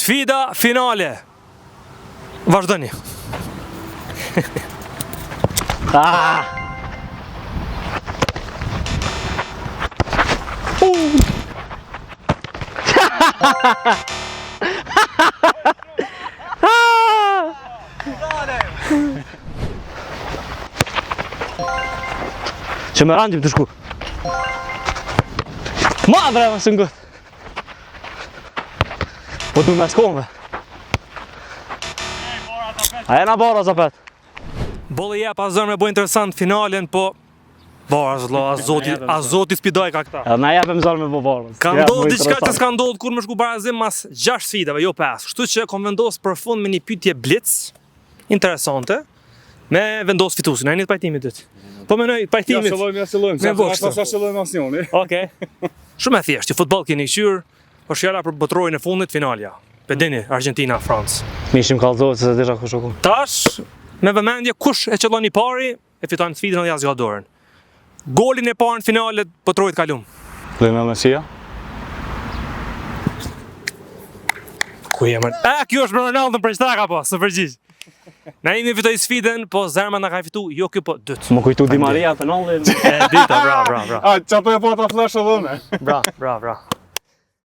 Sfida finale. Vazhdoni. Që më randim të shku. Ma bre, më së ngët. Po du me s'kome. A e na bara zapet. Bolli jep azër me bo interesant finalen, po bara zlo, a zoti spidoj ka këta. Edhe na jepem zar me bovarës. Ka ndodhë diçka që s'ka ndodhë kur më shku barazim mas 6 sfidave, jo 5. Kështu që kom vendosë për fund me një pyetje blitz, interesante, me vendosë fitusin. A një të pajtimit dytë. Po menoj pajtimit. Ja sëllojmë, Me vosh. sa sëllojmë asnjoni. Okej. Shumë e thjeshtë, që futboll keni qyrë, po fjala për botrojën e fundit finalja. Pedini, Argentina, Francë. Mi ishim kallëzohet se desha ku shoku. Tash, me vëmendje, kush e qëllon i pari, e fiton sfidën dhe jasë dorën. Golin e parë në finalet botrojët kalum. Lionel Messia. Ku jemër? Kjo është Ronaldo për shtaka po, së përgjigj. Na jemi fitoj sfidën, po Zerma na ka fitu, jo kjo po dytë. Më kujtu Di Maria penallin. E dita, bra. A, që ato e po ta flash edhe me. Bra.